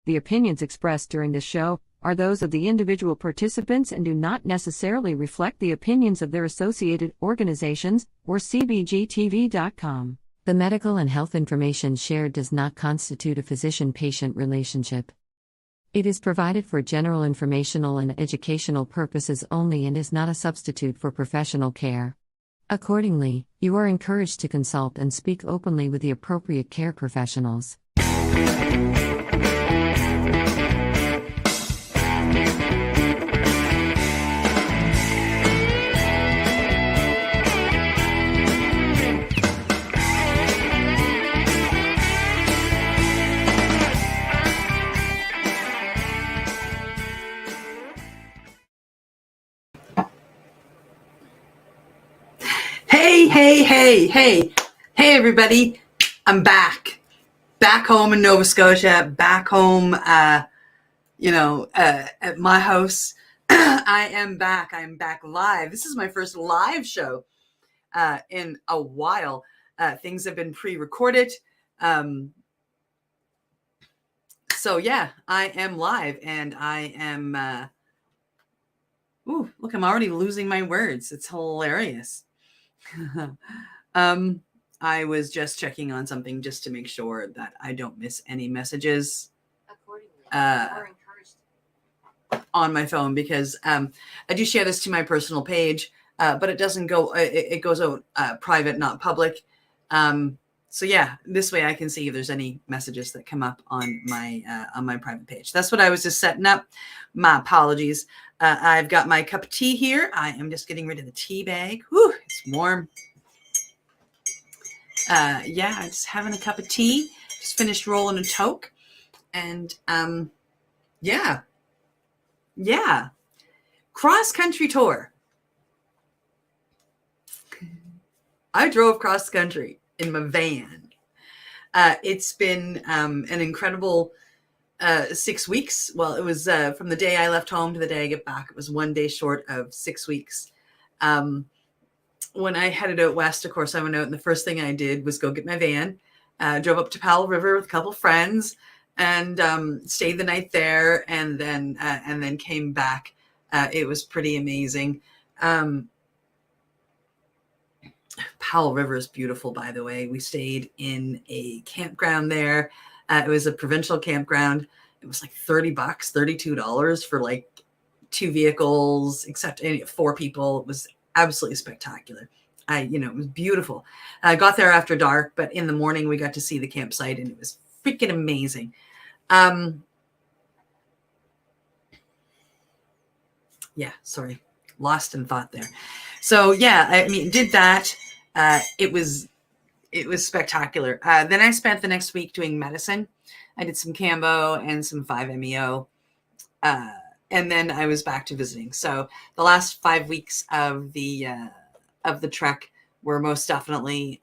The opinions expressed during this show are those of the individual participants and do not necessarily reflect the opinions of their associated organizations or CBGTV.com. The medical and health information shared does not constitute a physician-patient relationship. It is provided for general informational and educational purposes only and is not a substitute for professional care. Accordingly, you are encouraged to consult and speak openly with the appropriate care professionals. Hey, everybody. I'm back home in Nova Scotia, back home, at my house. I am back live. This is my first live show in a while. Things have been pre-recorded. So yeah, I am live and I am, look, I'm already losing my words. It's hilarious. I was just checking on something just to make sure that I don't miss any messages on my phone, because I do share this to my personal page, but it doesn't go, it goes out private, not public. So yeah, this way I can see if there's any messages that come up on my private page. That's what I was just setting up. My apologies. I've got my cup of tea here. I am just getting rid of the tea bag. Whew, it's warm. Just having a cup of tea. Just finished rolling a toke. And cross-country tour. I drove cross-country in my van. It's been an incredible 6 weeks. Well, it was from the day I left home to the day I get back. It was 1 day short of 6 weeks. When I headed out west, of course, I went out and the first thing I did was go get my van, drove up to Powell River with a couple of friends and stayed the night there and then came back. It was pretty amazing. Powell River is beautiful, by the way. We stayed in a campground there. It was a provincial campground. It was like $30, $32 for like 2 vehicles, except 4 people. It was absolutely spectacular. It was beautiful. I got there after dark, but in the morning we got to see the campsite and it was freaking amazing. Sorry, lost in thought there. So yeah, did that. It was spectacular. Then I spent the next week doing medicine. I did some Cambo and some 5-MeO. And then I was back to visiting. So the last 5 weeks of the trek were most definitely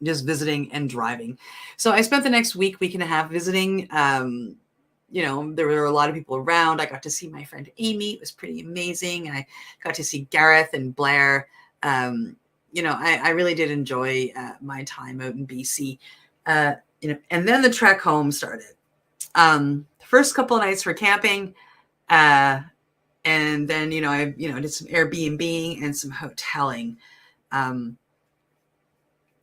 just visiting and driving. So I spent the next week and a half visiting. There were a lot of people around. I got to see my friend Amy. It was pretty amazing. I got to see Gareth and Blair. I really did enjoy my time out in BC. And then the trek home started. The first couple of nights were camping, and then I did some Airbnb and some hoteling.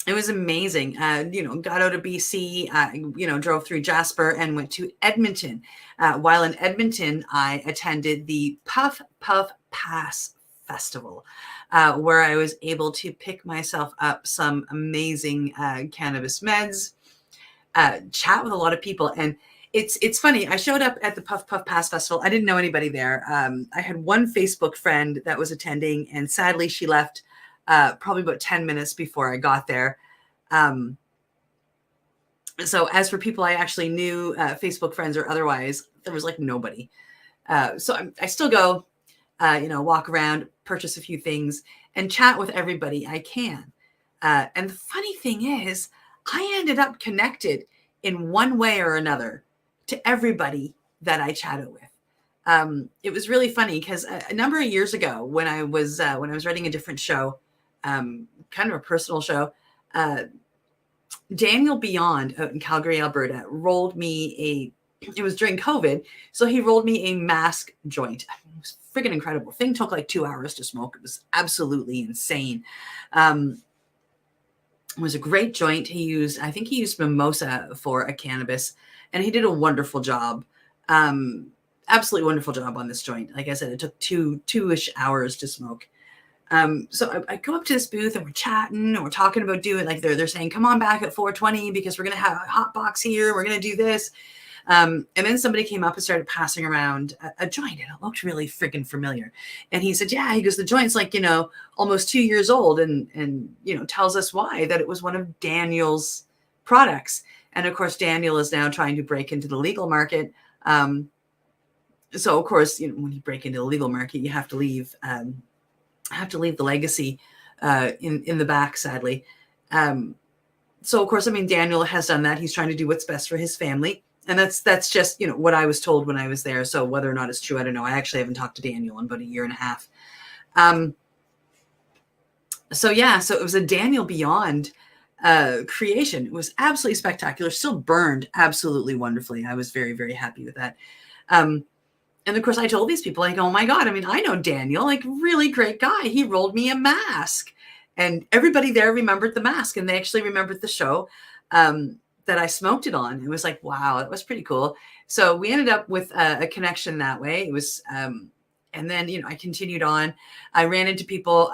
It was amazing. Got out of BC, drove through Jasper and went to Edmonton. While in Edmonton, I attended the Puff Puff Pass Festival, where I was able to pick myself up some amazing cannabis meds, chat with a lot of people. And it's funny. I showed up at the Puff Puff Pass Festival. I didn't know anybody there. I had one Facebook friend that was attending, and sadly she left probably about 10 minutes before I got there. So as for people I actually knew, Facebook friends or otherwise, there was like nobody. So I still go, walk around, purchase a few things, and chat with everybody I can. And the funny thing is, I ended up connected in one way or another to everybody that I chatted with. It was really funny because a number of years ago, when I was writing a different show, kind of a personal show, Daniel Beyond out in Calgary, Alberta, rolled me it was during COVID, so he rolled me a mask joint. It was freaking incredible. Thing took like 2 hours to smoke. It was absolutely insane. It was a great joint. I think he used mimosa for a cannabis, and he did a wonderful job. Absolutely wonderful job on this joint. Like I said, it took two-ish hours to smoke. So I go up to this booth and we're chatting and we're talking about doing, like they're saying, come on back at 4:20 because we're going to have a hot box here. We're going to do this. And then somebody came up and started passing around a joint, and it looked really freaking familiar. And he said, yeah, he goes, the joint's like, almost 2 years old, and tells us why, that it was one of Daniel's products. And of course, Daniel is now trying to break into the legal market. So of course, when you break into the legal market, you have to leave the legacy in the back, sadly. So of course, Daniel has done that. He's trying to do what's best for his family. And that's just, what I was told when I was there. So whether or not it's true, I don't know. I actually haven't talked to Daniel in about a year and a half. So it was a Daniel Beyond creation. It was absolutely spectacular. Still burned absolutely wonderfully. I was very, very happy with that. And of course, I told these people, like, oh my God, I know Daniel, like, really great guy. He rolled me a mask. And everybody there remembered the mask, and they actually remembered the show that I smoked it on. It was like, wow, that was pretty cool. So we ended up with a connection that way. It was, and then, I continued on. I ran into people,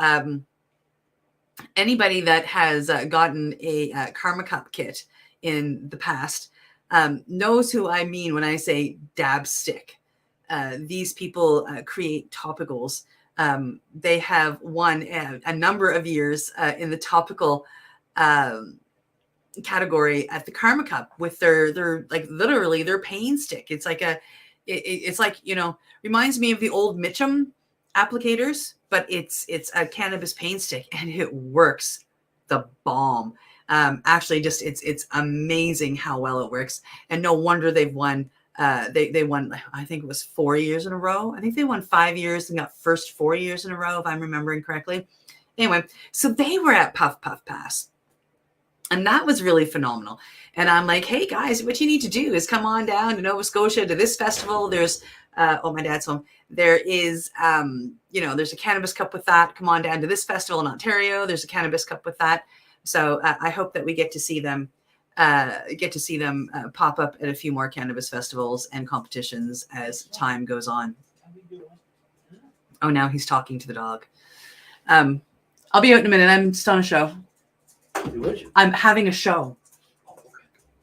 anybody that has gotten a Karma Cup kit in the past knows who I mean when I say dab stick. These people create topicals. They have won a number of years in the topical category at the Karma Cup with their like literally their pain stick. It's like it's like, reminds me of the old Mitchum applicators, but it's a cannabis pain stick, and it works the bomb. Actually, just it's amazing how well it works, and no wonder they've won. They won, I think it was 4 years in a row. I think they won 5 years and got first 4 years in a row, if I'm remembering correctly. Anyway, so they were at Puff Puff Pass, and that was really phenomenal. And I'm like, hey guys, what you need to do is come on down to Nova Scotia to this festival. There's, my dad's home. There is, there's a cannabis cup with that. Come on down to this festival in Ontario. There's a cannabis cup with that. So I hope that we get to see them pop up at a few more cannabis festivals and competitions as time goes on. Oh, now he's talking to the dog. I'll be out in a minute. I'm just on a show. I'm having a show.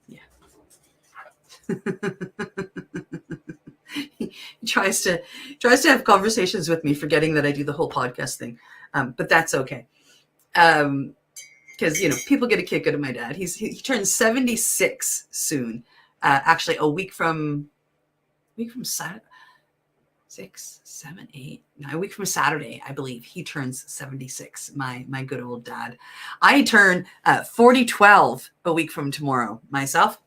Yeah. He tries to have conversations with me, forgetting that I do the whole podcast thing. But that's okay. Because people get a kick out of my dad. He turns 76 soon. Actually, a week from Saturday, 6, 7, 8, 9, a week from Saturday, I believe he turns 76. My good old dad. I turn 40/12 a week from tomorrow myself.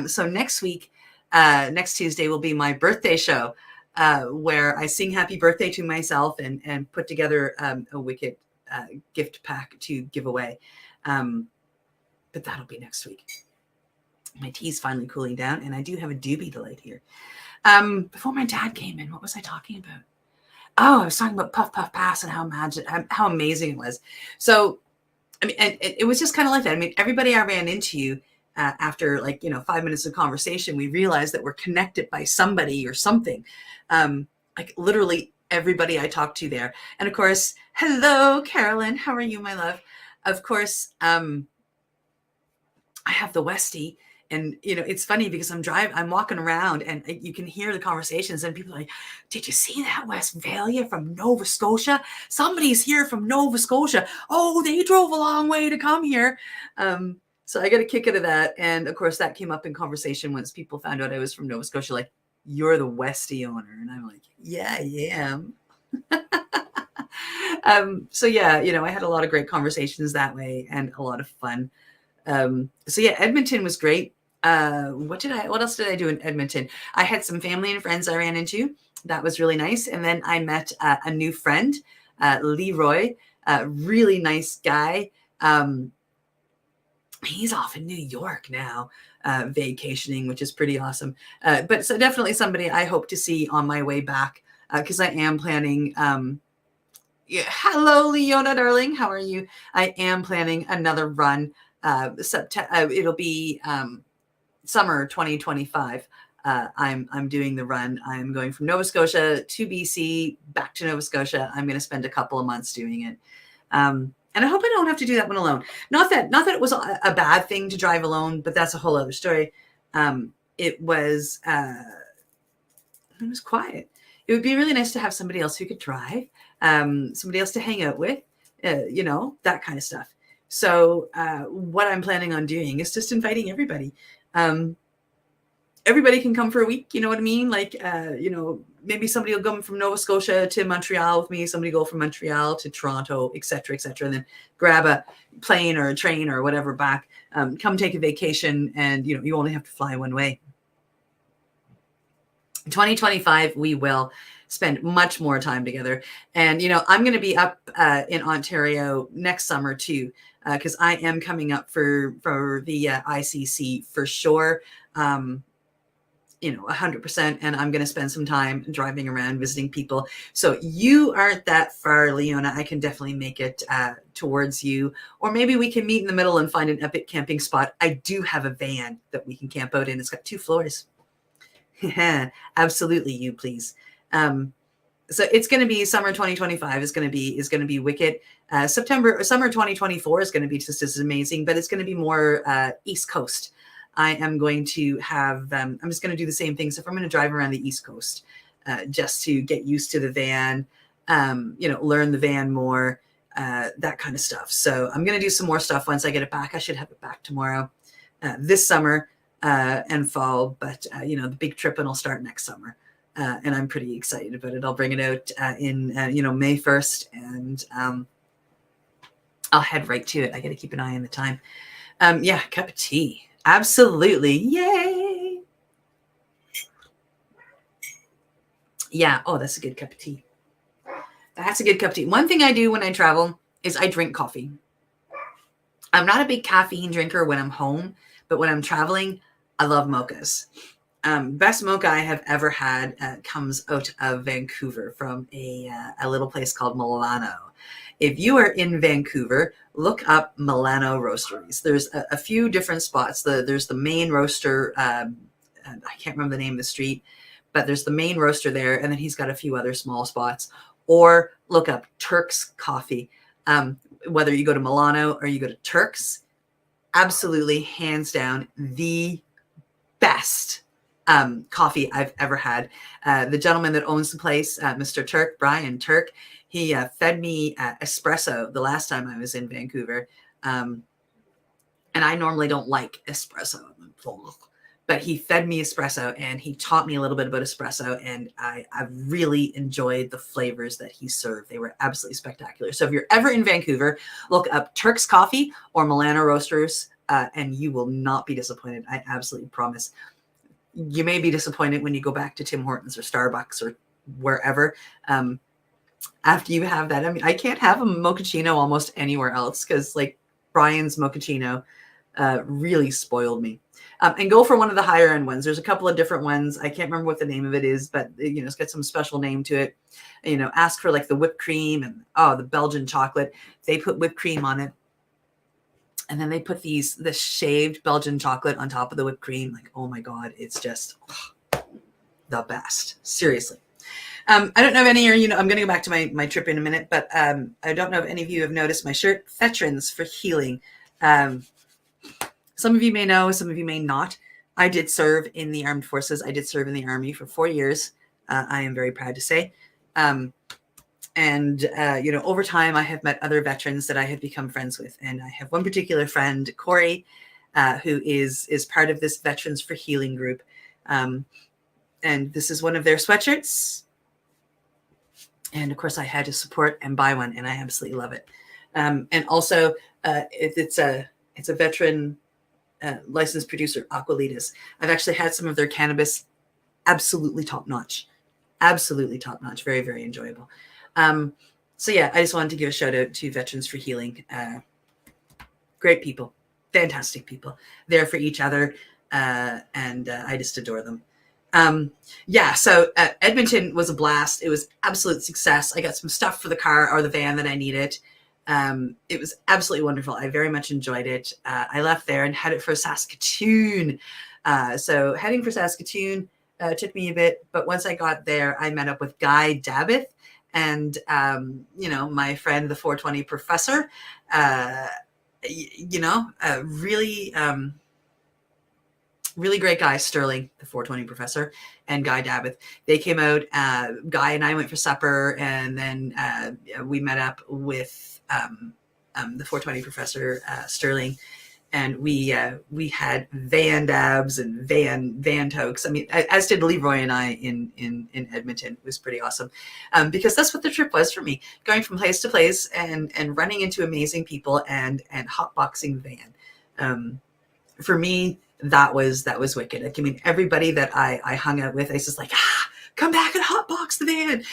So next week, next Tuesday will be my birthday show, where I sing happy birthday to myself and put together a wicked gift pack to give away. But that'll be next week. My tea's finally cooling down, and I do have a doobie delight here. Before my dad came in, what was I talking about? Oh, I was talking about Puff Puff Pass and how amazing it was. So, and it was just kind of like that. Everybody I ran into after 5 minutes of conversation, we realized that we're connected by somebody or something. Like literally everybody I talked to there. And of course, hello, Carolyn. How are you, my love? Of course, I have the Westie, and it's funny because I'm walking around and you can hear the conversations, and people are like, did you see that Westphalia from Nova Scotia? Somebody's here from Nova Scotia. Oh, they drove a long way to come here. So I got a kick out of that. And of course that came up in conversation once people found out I was from Nova Scotia, like, you're the Westie owner. And I'm like, yeah, I am. So yeah, I had a lot of great conversations that way and a lot of fun. So yeah, Edmonton was great. What else did I do in Edmonton? I had some family and friends I ran into. That was really nice. And then I met a new friend, Leroy, a really nice guy. he's off in New York now, vacationing, which is pretty awesome. But so definitely somebody I hope to see on my way back, because I am planning. Yeah, hello, Leona, darling. How are you? I am planning another run. September. It'll be summer 2025. I'm doing the run. I'm going from Nova Scotia to BC, back to Nova Scotia. I'm going to spend a couple of months doing it. And I hope I don't have to do that one alone. Not that it was a bad thing to drive alone, but that's a whole other story. It was quiet. It would be really nice to have somebody else who could drive, somebody else to hang out with, that kind of stuff. So what I'm planning on doing is just inviting everybody. Everybody can come for a week. You know what I mean? Like, maybe somebody will come from Nova Scotia to Montreal with me. Somebody go from Montreal to Toronto, et cetera, and then grab a plane or a train or whatever back. Come take a vacation, and you only have to fly one way. 2025, we will spend much more time together. And, I'm going to be up in Ontario next summer too, because I am coming up for the ICC for sure. 100%. And I'm going to spend some time driving around, visiting people. So you aren't that far, Leona. I can definitely make it towards you. Or maybe we can meet in the middle and find an epic camping spot. I do have a van that we can camp out in. It's got 2 floors. Absolutely, you please. So it's going to be summer 2025 is going to be wicked. Summer 2024 is going to be just as amazing, but it's going to be more East Coast. I am going to have, I'm just going to do the same things. If I'm going to drive around the East Coast, just to get used to the van, learn the van more, that kind of stuff. So I'm going to do some more stuff once I get it back. I should have it back tomorrow, this summer and fall. But, the big trip will start next summer. And I'm pretty excited about it. I'll bring it out in, May 1st, and I'll head right to it. I got to keep an eye on the time. Cup of tea. Absolutely. Yay. Yeah. Oh, that's a good cup of tea. That's a good cup of tea. One thing I do when I travel is I drink coffee. I'm not a big caffeine drinker when I'm home, but when I'm traveling, I love mochas. Best mocha I have ever had comes out of Vancouver from a little place called Milano. If you are in Vancouver, look up Milano Roasteries. There's a few different spots. There's the main roaster. I can't remember the name of the street, but there's the main roaster there, and then he's got a few other small spots. Or look up Turk's Coffee. Whether you go to Milano or you go to Turk's, absolutely, hands down, the best coffee I've ever had. The gentleman that owns the place, Mr. Turk, Brian Turk, he fed me espresso the last time I was in Vancouver. And I normally don't like espresso, but he fed me espresso and he taught me a little bit about espresso. And I really enjoyed the flavors that he served. They were absolutely spectacular. So if you're ever in Vancouver, look up Turk's Coffee or Milano Roasters, and you will not be disappointed. I absolutely promise. You may be disappointed when you go back to Tim Hortons or Starbucks or wherever. After you have that, I mean, I can't have a mochaccino almost anywhere else because, like, Brian's mochaccino really spoiled me. And go for one of the higher end ones. There's a couple of different ones. I can't remember what the name of it is, but it's got some special name to it. Ask for like the whipped cream and the Belgian chocolate. They put whipped cream on it. And then they put this shaved Belgian chocolate on top of the whipped cream. Like, oh my God, it's just the best. Seriously. I don't know if any of you, I'm going to go back to my trip in a minute, but I don't know if any of you have noticed my shirt, Veterans for Healing. Some of you may know, some of you may not. I did serve in the armed forces. I did serve in the Army for 4 years. I am very proud to say. And over time, I have met other veterans that I have become friends with. And I have one particular friend, Corey, who is part of this Veterans for Healing group. And this is one of their sweatshirts. And of course, I had to support and buy one, and I absolutely love it. And also, it's a veteran licensed producer, Aqualitas. I've actually had some of their cannabis, absolutely top notch. Absolutely top notch. Very, very enjoyable. So yeah, I just wanted to give a shout out to Veterans for Healing. Great people. fantastic people there for each other. And I just adore them. Yeah, so Edmonton was a blast. It was absolute success. I got some stuff for the car or the van that I needed. It was absolutely wonderful. I very much enjoyed it. I left there and headed for Saskatoon. So heading for Saskatoon took me a bit, but once I got there, I met up with Guy Dabbith and, my friend, the 420 professor, really, really great guy, Sterling, the 420 professor, and Guy Dabbith. They came out. Guy and I went for supper, and then we met up with the 420 professor, Sterling, and we had Van Dabs and Van Tokes. I mean, as did Leroy and I in Edmonton. It was pretty awesome, because that's what the trip was for me: going from place to place and running into amazing people and hotboxing Van. For me, that was wicked. I mean, everybody that I hung out with, I was just like, come back and hotbox the van.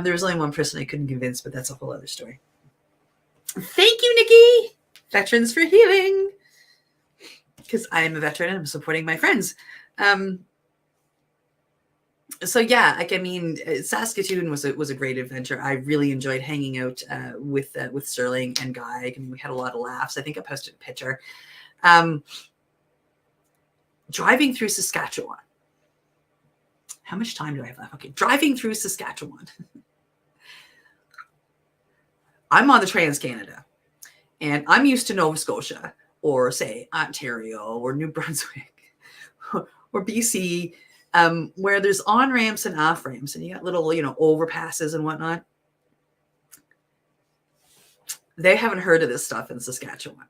There was only one person I couldn't convince, but that's a whole other story. Thank you, Nikki. Veterans for Healing. Because I'm a veteran and I'm supporting my friends. So yeah, Saskatoon was a great adventure. I really enjoyed hanging out with Sterling and Guy. I mean, we had a lot of laughs. I think I posted a picture. Driving through Saskatchewan. How much time do I have left? Okay, driving through Saskatchewan. I'm on the Trans-Canada, and I'm used to Nova Scotia, or say Ontario, or New Brunswick, or BC, where there's on-ramps and off-ramps, and you got little, overpasses and whatnot. They haven't heard of this stuff in Saskatchewan.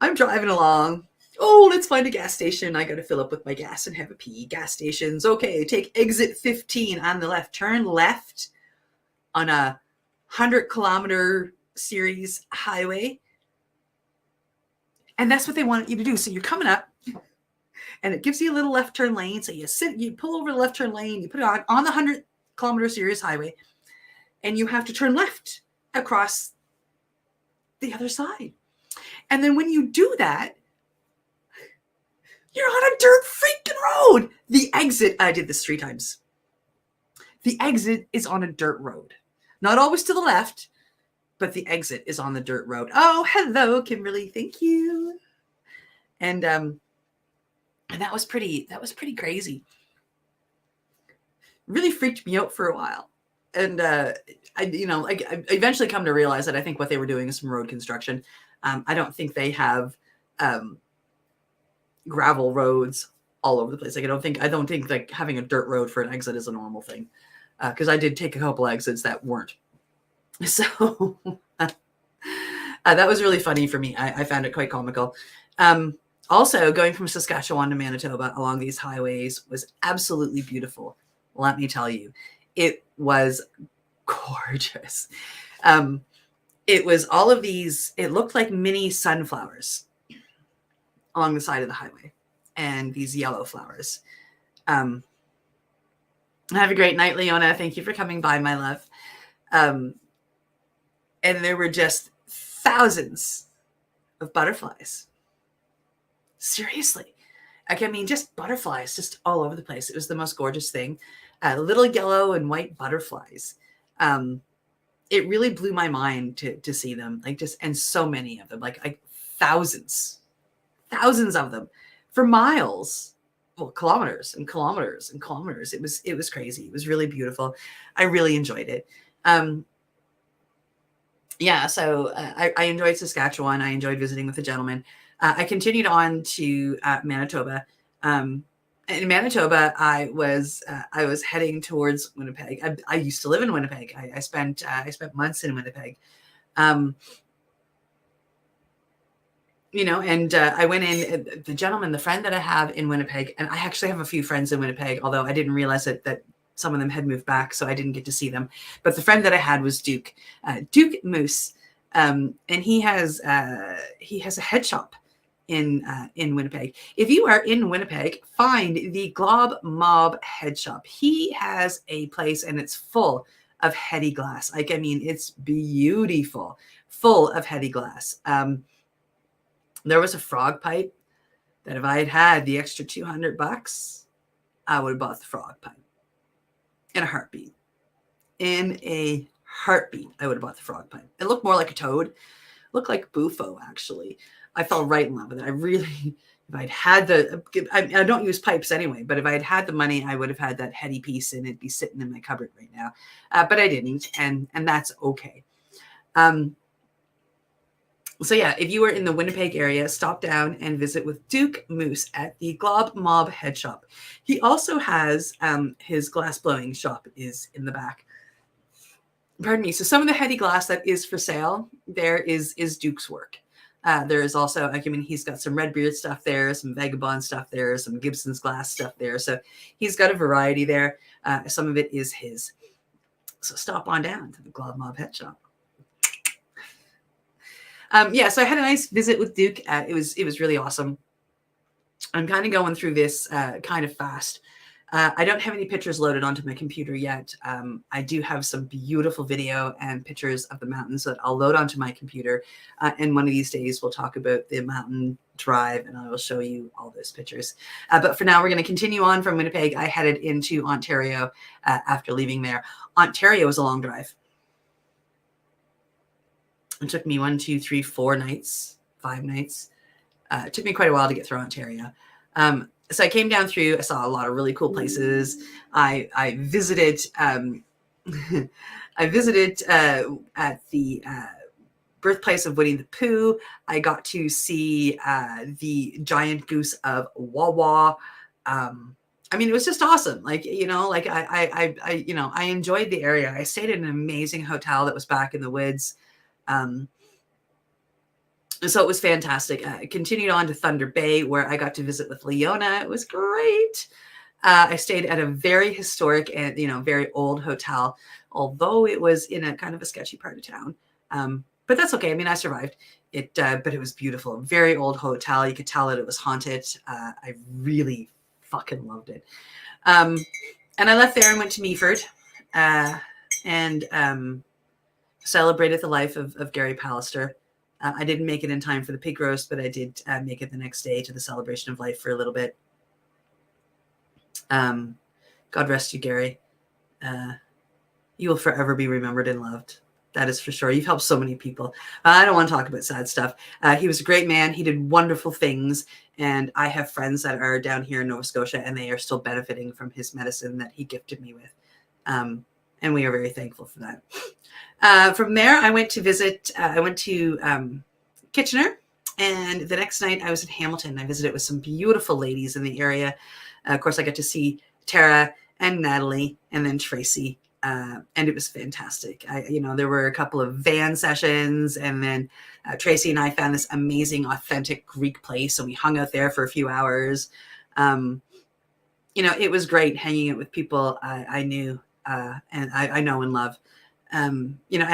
I'm driving along. Oh, let's find a gas station. I got to fill up with my gas and have a pee. Gas stations. Okay, take exit 15 on the left. Turn left on a 100-kilometer series highway. And that's what they want you to do. So you're coming up, and it gives you a little left turn lane. So you pull over the left turn lane, you put it on the 100-kilometer series highway, and you have to turn left across the other side. And then when you do that, you're on a dirt freaking road. The exit, I did this 3 times. The exit is on a dirt road. Not always to the left, but the exit is on the dirt road. Oh, hello, Kimberly. Thank you. And that was pretty crazy. Really freaked me out for a while. And I eventually come to realize that I think what they were doing is some road construction. I don't think they have gravel roads all over the place. Like I don't think like having a dirt road for an exit is a normal thing. Because I did take a couple exits that weren't. So that was really funny for me. I found it quite comical. Also, going from Saskatchewan to Manitoba along these highways was absolutely beautiful. Let me tell you, it was gorgeous. It was all of these, it looked like mini sunflowers along the side of the highway, and these yellow flowers. Have a great night, Leona. Thank you for coming by, my love. And there were just thousands of butterflies. Seriously. Like, I mean, just butterflies just all over the place. It was the most gorgeous thing. Little yellow and white butterflies. It really blew my mind to see them, and so many of them, like thousands of them for miles, well, kilometers and kilometers and kilometers. It was crazy. It was really beautiful. I really enjoyed it. So I enjoyed Saskatchewan. I enjoyed visiting with the gentleman. I continued on to Manitoba. In Manitoba, I was heading towards Winnipeg. I used to live in Winnipeg. I spent months in Winnipeg. I went in, the gentleman, the friend that I have in Winnipeg, and I actually have a few friends in Winnipeg, although I didn't realize that some of them had moved back, so I didn't get to see them. But the friend that I had was Duke Moose, and he has a head shop in Winnipeg. If you are in Winnipeg, find the Glob Mob Head Shop. He has a place, and it's full of heady glass. It's beautiful, full of heady glass. There was a frog pipe that if I had had the extra $200, I would have bought the frog pipe in a heartbeat. In a heartbeat, I would have bought the frog pipe. It looked more like a toad. It looked like Bufo, actually. I fell right in love with it. I really, if I'd had I don't use pipes anyway, but if I had had the money, I would have had that heady piece and it'd be sitting in my cupboard right now. But I didn't, and that's okay. So yeah, if you are in the Winnipeg area, stop down and visit with Duke Moose at the Glob Mob Head Shop. He also has his glass blowing shop is in the back. Pardon me. So some of the heady glass that is for sale there is Duke's work. There is also, I mean, he's got some Redbeard stuff there, some Vagabond stuff there, some Gibson's glass stuff there. So he's got a variety there. Some of it is his. So stop on down to the Glob Mob Head Shop. Yeah, so I had a nice visit with Duke. It was really awesome. I'm kind of going through this kind of fast. I don't have any pictures loaded onto my computer yet. I do have some beautiful video and pictures of the mountains that I'll load onto my computer. And one of these days, we'll talk about the mountain drive and I will show you all those pictures. But for now, we're going to continue on from Winnipeg. I headed into Ontario after leaving there. Ontario was a long drive. It took me 5 nights. It took me quite a while to get through Ontario. So I came down through, I saw a lot of really cool places. I visited, at the birthplace of Winnie the Pooh. I got to see the giant goose of Wawa. I mean, it was just awesome. Like, you know, like I enjoyed the area. I stayed in an amazing hotel that was back in the woods. So it was fantastic. I continued on to Thunder Bay, where I got to visit with Leona. It was great. I stayed at a very historic and, very old hotel, although it was in a kind of a sketchy part of town. But that's okay. I mean, I survived it, but it was beautiful. Very old hotel. You could tell that it was haunted. I really fucking loved it. And I left there and went to Meaford and celebrated the life of Gary Pallister. I didn't make it in time for the pig roast, but I did make it the next day to the celebration of life for a little bit. God rest you, Gary. You will forever be remembered and loved. That is for sure. You've helped so many people. I don't want to talk about sad stuff. He was a great man. He did wonderful things. And I have friends that are down here in Nova Scotia, and they are still benefiting from his medicine that he gifted me with. And we are very thankful for that. From there, I went to visit, Kitchener, and the next night I was in Hamilton. I visited with some beautiful ladies in the area. Of course, I got to see Tara and Natalie and then Tracy, and it was fantastic. There were a couple of van sessions, and then Tracy and I found this amazing, authentic Greek place, and we hung out there for a few hours. It was great hanging out with people I knew and I know and love. I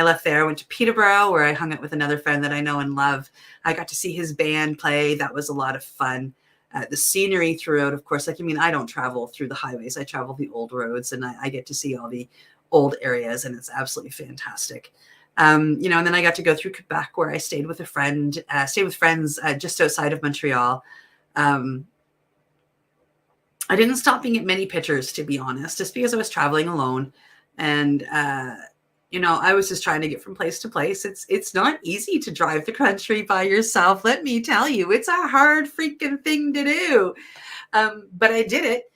left there, went to Peterborough, where I hung out with another friend that I know and love. I got to see his band play. That was a lot of fun. The scenery throughout, of course, I don't travel through the highways. I travel the old roads, and I get to see all the old areas, and it's absolutely fantastic. And then I got to go through Quebec, where I stayed with friends just outside of Montreal. I didn't stop being at many pictures, to be honest, just because I was traveling alone. And, I was just trying to get from place to place. It's not easy to drive the country by yourself. Let me tell you, it's a hard freaking thing to do. But I did it.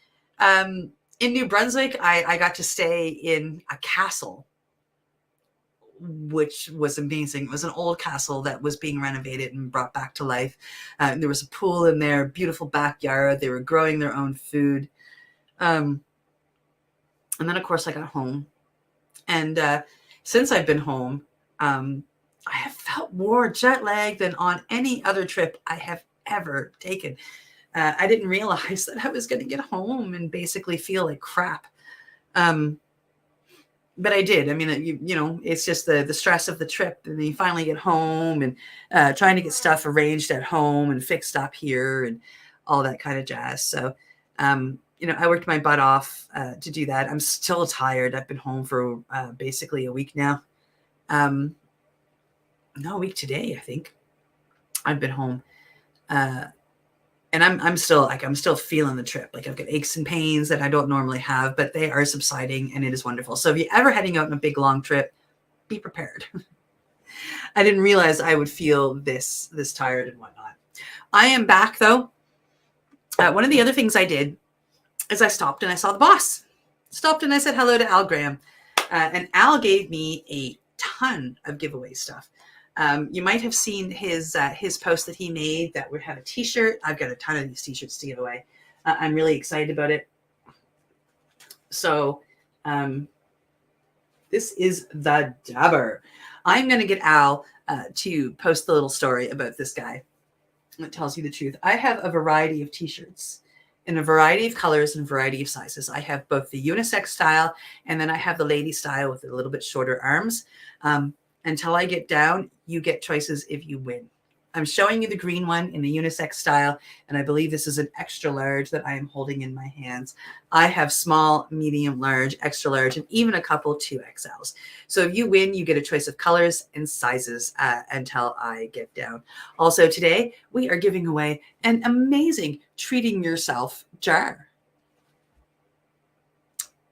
In New Brunswick, I got to stay in a castle, which was amazing. It was an old castle that was being renovated and brought back to life. There was a pool in there, beautiful backyard. They were growing their own food. And then, of course, I got home. And since I've been home, I have felt more jet lag than on any other trip I have ever taken. I didn't realize that I was going to get home and basically feel like crap. But I did. I mean, it's just the stress of the trip, and then you finally get home and trying to get stuff arranged at home and fixed up here and all that kind of jazz. So, I worked my butt off to do that. I'm still tired. I've been home for basically a week now. A week today, I think. I've been home. And I'm still feeling the trip. Like I've got aches and pains that I don't normally have, but they are subsiding and it is wonderful. So if you're ever heading out on a big long trip, be prepared. I didn't realize I would feel this tired and whatnot. I am back though. One of the other things I did is I stopped and I saw the boss. Stopped and I said hello to Al Graham. And Al gave me a ton of giveaway stuff. You might have seen his post that he made that would have a t-shirt. I've got a ton of these t-shirts to give away. I'm really excited about it. So this is the Dabber. I'm going to get Al to post the little story about this guy that tells you the truth. I have a variety of t-shirts in a variety of colors and a variety of sizes. I have both the unisex style and then I have the lady style with a little bit shorter arms. Until I get down, you get choices if you win. I'm showing you the green one in the unisex style, and I believe this is an extra large that I am holding in my hands. I have small, medium, large, extra large, and even a couple 2XLs. So if you win, you get a choice of colors and sizes until I get down. Also today, we are giving away an amazing Treating Yourself jar.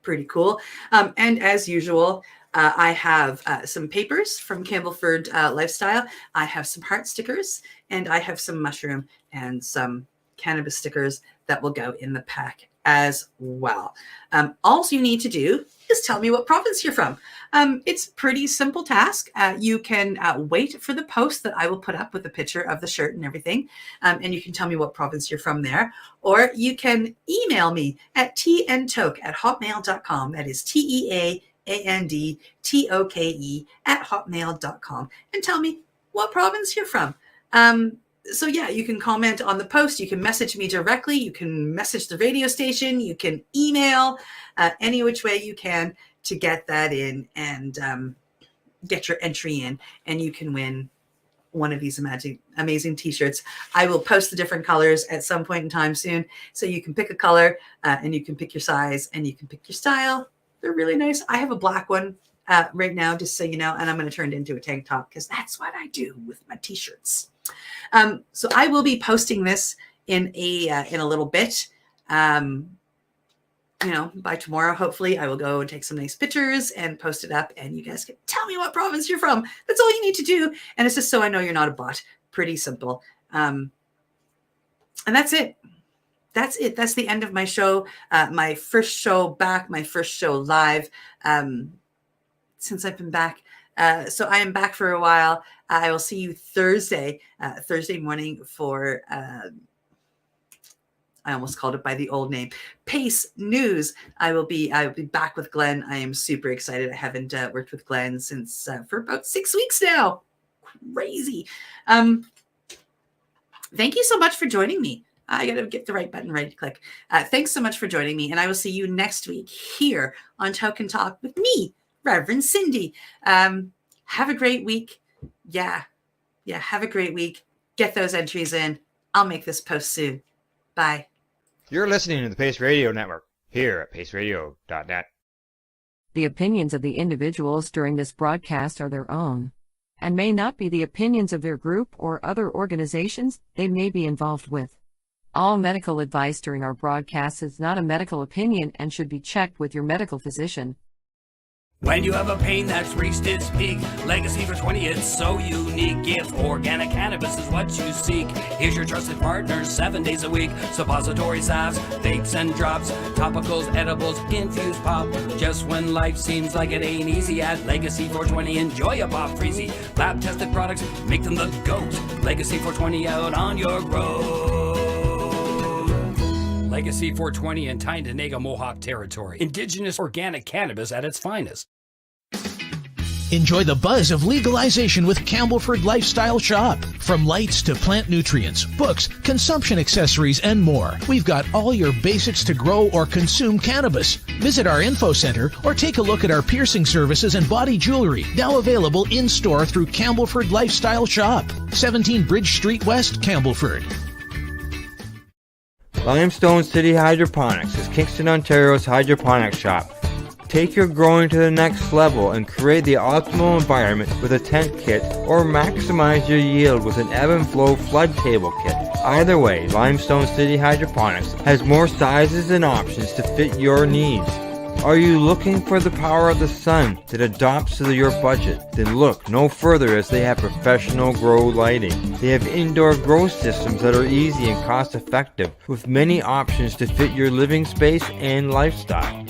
Pretty cool. And as usual, I have some papers from Campbellford Lifestyle. I have some heart stickers, and I have some mushroom and some cannabis stickers that will go in the pack as well. All you need to do is tell me what province you're from. It's a pretty simple task. You can wait for the post that I will put up with a picture of the shirt and everything, and you can tell me what province you're from there. Or you can email me at tntoke@hotmail.com. That is TEANDTOKE@hotmail.com, and tell me what province you're from. So yeah, you can comment on the post. You can message me directly. You can message the radio station. You can email any which way you can to get that in and get your entry in, and you can win one of these amazing t-shirts. I will post the different colors at some point in time soon, so you can pick a color and you can pick your size and you can pick your style. They're really nice. I have a black one right now, just so you know, and I'm going to turn it into a tank top because that's what I do with my t-shirts. So I will be posting this in a little bit. By tomorrow, hopefully, I will go and take some nice pictures and post it up, and you guys can tell me what province you're from. That's all you need to do, and it's just so I know you're not a bot. Pretty simple. And that's it. That's it. That's the end of my show. My first show back, my first show live since I've been back. So I am back for a while. I will see you Thursday morning for, I almost called it by the old name, Pace News. I will be back with Glenn. I am super excited. I haven't worked with Glenn since for about 6 weeks now. Crazy. Thank you so much for joining me. I got to get the right button ready to click. Thanks so much for joining me. And I will see you next week here on Tokin Talk with me, Reverend Cindy. Have a great week. Yeah, have a great week. Get those entries in. I'll make this post soon. Bye. You're listening to the Pace Radio Network here at paceradio.net. The opinions of the individuals during this broadcast are their own, and may not be the opinions of their group or other organizations they may be involved with. All medical advice during our broadcast is not a medical opinion and should be checked with your medical physician. When you have a pain that's reached its peak, Legacy for 20, it's so unique. If organic cannabis is what you seek, here's your trusted partner 7 days a week. Suppository salves, vapes and drops, topicals, edibles, infused pop. Just when life seems like it ain't easy, at Legacy 420, enjoy a pop freezy. Lab tested products, make them the GOAT. Legacy 420 out on your road. Legacy 420 in Tyendinaga Mohawk territory. Indigenous organic cannabis at its finest. Enjoy the buzz of legalization with Campbellford Lifestyle Shop. From lights to plant nutrients, books, consumption accessories, and more, we've got all your basics to grow or consume cannabis. Visit our info center or take a look at our piercing services and body jewelry, now available in-store through Campbellford Lifestyle Shop. 17 Bridge Street West, Campbellford. Limestone City Hydroponics is Kingston, Ontario's hydroponics shop. Take your growing to the next level and create the optimal environment with a tent kit, or maximize your yield with an ebb and flow flood table kit. Either way, Limestone City Hydroponics has more sizes and options to fit your needs. Are you looking for the power of the sun that adapts to your budget? Then look no further, as they have professional grow lighting. They have indoor grow systems that are easy and cost effective, with many options to fit your living space and lifestyle.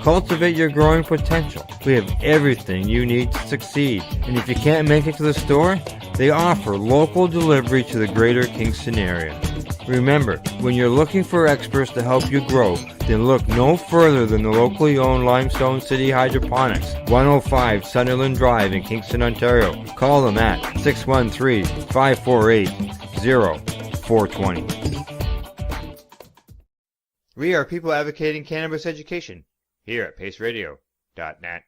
Cultivate your growing potential. We have everything you need to succeed. And if you can't make it to the store, they offer local delivery to the greater Kingston area. Remember, when you're looking for experts to help you grow, then look no further than the locally owned Limestone City Hydroponics, 105 Sunderland Drive in Kingston, Ontario. Call them at 613-548-0420. We are people advocating cannabis education here at paceradio.net.